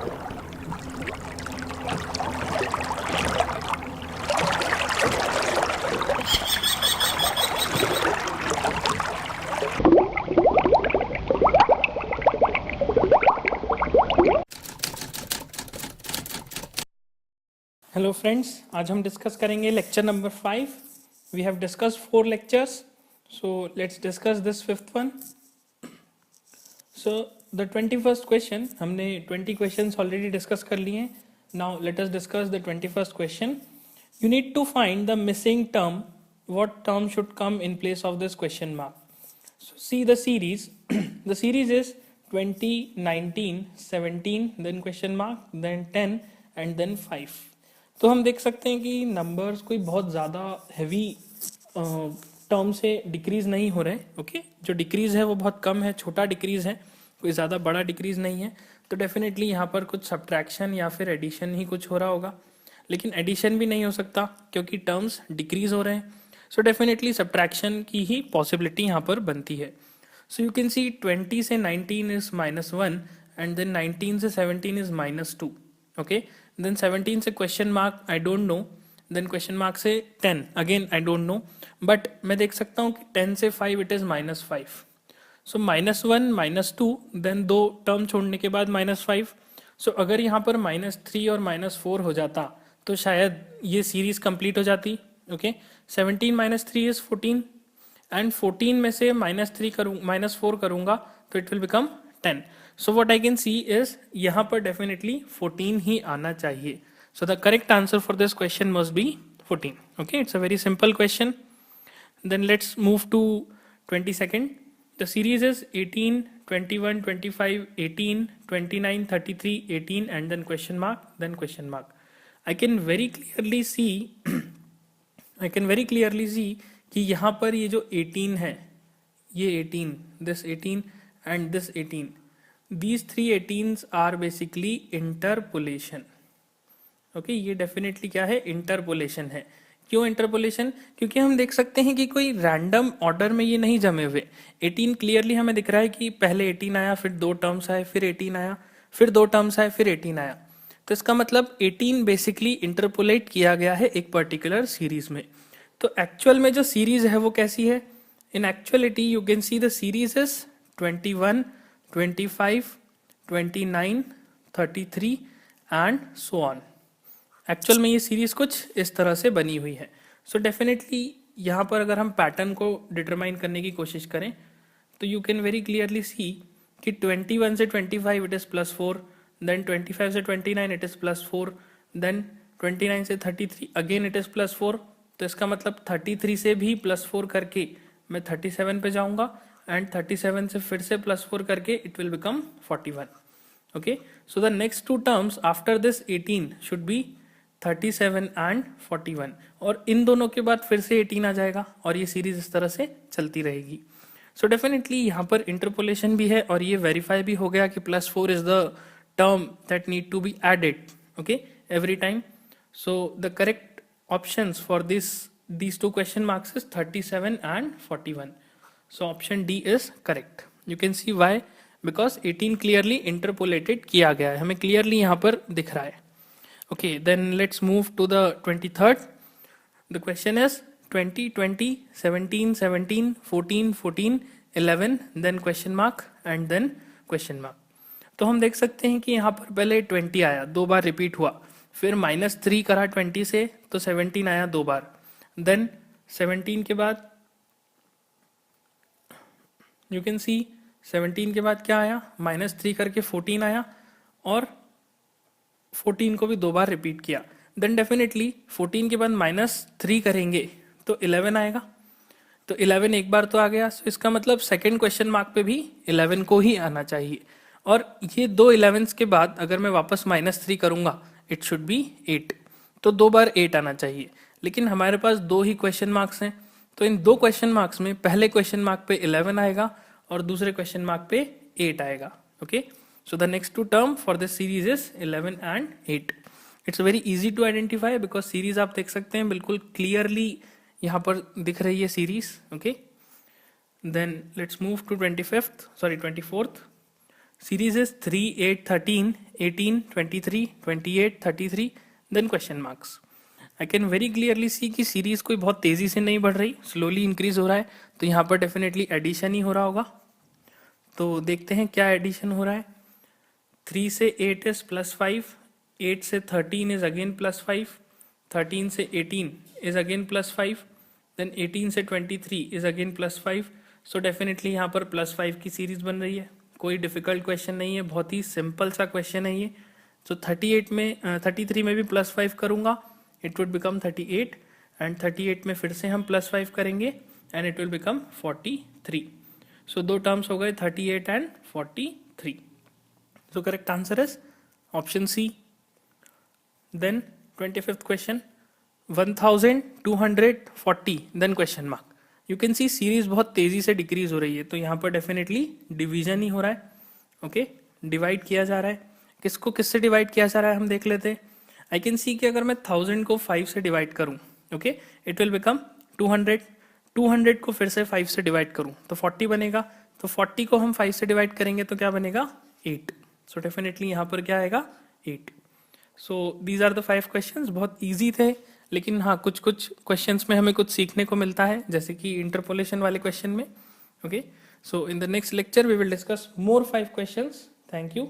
Hello friends, आज हम discuss करेंगे lecture number 5. We have discuss 4 lectures, so let's discuss this fifth one. So the 21st question, हमने 20 questions already discuss कर लिए हैं. Now let us discuss the 21st question. You need to find the missing term. What term should come in place of this question mark? So see the series. The series is 20, 19, 17, then question mark, then 10 and then 5. तो हम देख सकते हैं कि numbers कोई बहुत ज़्यादा heavy term से डिक्रीज नहीं हो रहे. ओके, जो डिक्रीज है वो बहुत कम है, छोटा डिक्रीज है, कोई ज़्यादा बड़ा डिक्रीज नहीं है. तो डेफिनेटली यहाँ पर कुछ सब्ट्रैक्शन या फिर एडिशन ही कुछ हो रहा होगा. लेकिन एडिशन भी नहीं हो सकता क्योंकि टर्म्स डिक्रीज हो रहे हैं. सो डेफिनेटली सब्ट्रैक्शन की ही पॉसिबिलिटी यहाँ पर बनती है. सो यू कैन सी 20 से 19 इज -1 एंड देन 19 से 17 इज -2. ओके, देन 17 से question mark I don't know, then question mark से 10 again I don't know, but मैं देख सकता हूँ कि 10 से 5 इट इज़ -5. सो -1 -2 देन दो टर्म छोड़ने के बाद -5. सो अगर यहाँ पर -3 और -4 हो जाता तो शायद ये सीरीज कंप्लीट हो जाती. ओके, 17 -3 इज 14 एंड 14 में से -4 करूँगा तो it will become 10. So what I can see is यहाँ पर डेफिनेटली 14 ही आना चाहिए. So the correct answer for this question must be 14. Okay, it's a very simple question. Then let's move to 22nd. The series is 18, 21, 25, 18, 29, 33, 18 and then question mark. I can very clearly see कि यहाँ पर ये जो 18 है, ये 18, this 18 and this 18, these three 18s are basically interpolation. Okay, ये definitely क्या है, इंटरपोलेशन है. क्यों इंटरपोलेशन? क्योंकि हम देख सकते हैं कि कोई रैंडम ऑर्डर में ये नहीं जमे हुए. 18 क्लियरली हमें दिख रहा है कि पहले 18 आया, फिर 2 टर्म्स आए, फिर 18 आया, फिर 2 टर्म्स आए, फिर 18 आया. तो इसका मतलब 18 बेसिकली इंटरपोलेट किया गया है एक पर्टिकुलर सीरीज में. तो एक्चुअल में जो सीरीज है वो कैसी है? In actuality you can see the series is 21, 25, 29, 33 and so on. Actual में ये सीरीज कुछ इस तरह से बनी हुई है. सो डेफिनेटली यहाँ पर अगर हम पैटर्न को डिटरमाइन करने की कोशिश करें तो you can very clearly see कि 21 से 25 इट इज़ +4, देन 25 से 29 इट इज़ +4, देन 29 से 33 अगेन इट इज़ +4. तो इसका मतलब 33 से भी +4 करके मैं 37 पे जाऊंगा एंड 37 से फिर से +4 करके it will become 41. Okay, so the next 2 terms after this 18 should be 37 and 41, और इन दोनों के बाद फिर से 18 आ जाएगा और ये सीरीज इस तरह से चलती रहेगी. सो डेफिनेटली यहाँ पर इंटरपोलेशन भी है और ये वेरीफाई भी हो गया कि +4 is the term that need to be added, okay, every time. So the correct options for these 2 question marks is 37 and 41. So option D is correct. You can see why, because 18 clearly interpolated किया गया है, हमें clearly यहाँ पर दिख रहा है. Okay, then let's move to the 23rd. The question is 20, 20, 17, 17, 14, 14, 11, then question mark and then question mark. तो हम देख सकते हैं कि यहाँ पर पहले 20 आया, 2 बार रिपीट हुआ, फिर -3 करा 20 से तो 17 आया 2 बार, देन 17 के बाद यू कैन सी 17 के बाद क्या आया, -3 करके 14 आया और 14 को भी 2 बार रिपीट किया. देन डेफिनेटली 14 के बाद -3 करेंगे तो 11 आएगा. तो 11 एक बार तो आ गया, सो इसका मतलब सेकेंड क्वेश्चन मार्क पे भी 11 को ही आना चाहिए. और ये 2 11s के बाद अगर मैं वापस -3 करूंगा इट शुड बी 8, तो 2 बार 8 आना चाहिए. लेकिन हमारे पास 2 ही क्वेश्चन मार्क्स हैं, तो इन 2 क्वेश्चन मार्क्स में पहले क्वेश्चन मार्क पे 11 आएगा और दूसरे क्वेश्चन मार्क पे 8 आएगा. Okay, so the next 2 term for this series is 11 and 8. It's very easy to identify because series आप देख सकते हैं बिल्कुल क्लियरली यहाँ पर दिख रही है series. Okay, then let's move to 24th. Series is 3, 8, 13, 18, 23, 28, 33, then question marks. I can very clearly see कि सीरीज कोई बहुत तेजी से नहीं बढ़ रही, स्लोली इंक्रीज हो रहा है, तो यहाँ पर डेफिनेटली एडिशन ही हो रहा होगा. तो देखते हैं क्या एडिशन हो रहा है. 3 से 8 इज +5, 8 से 13 इज अगेन +5, 13 से 18 इज अगेन +5, देन 18 से 23 इज अगेन +5. सो डेफिनेटली यहाँ पर +5 की सीरीज बन रही है. कोई डिफिकल्ट क्वेश्चन नहीं है, बहुत ही सिंपल सा क्वेश्चन है ये. सो 38 में 33 में भी +5 करूँगा, इट वुड बिकम 38, एंड 38 में फिर से हम +5 करेंगे and it will become 43. So दो टर्म्स हो गए 38 and 43. So correct answer is option C. Then 25th question, 1240, then question mark. You can see series बहुत तेजी से डिक्रीज हो रही है, तो यहाँ पर डेफिनेटली डिवीजन ही हो रहा है. ओके, डिवाइड किया जा रहा है. किसको किससे डिवाइड किया जा रहा है हम देख लेते हैं. आई कैन सी कि अगर मैं 1000 को 5 से डिवाइड करूं, ओके, इट विल बिकम 200. 200 को फिर से 5 से डिवाइड करूं तो 40 बनेगा. तो 40 को हम 5 से डिवाइड करेंगे तो क्या बनेगा, 8. सो डेफिनेटली यहाँ पर क्या आएगा, 8. So these are the 5 questions. बहुत ईजी थे, लेकिन हाँ कुछ कुछ क्वेश्चंस में हमें कुछ सीखने को मिलता है, जैसे कि इंटरपोलेशन वाले क्वेश्चन में. Okay, so in the next lecture we will discuss more 5 questions. Thank you.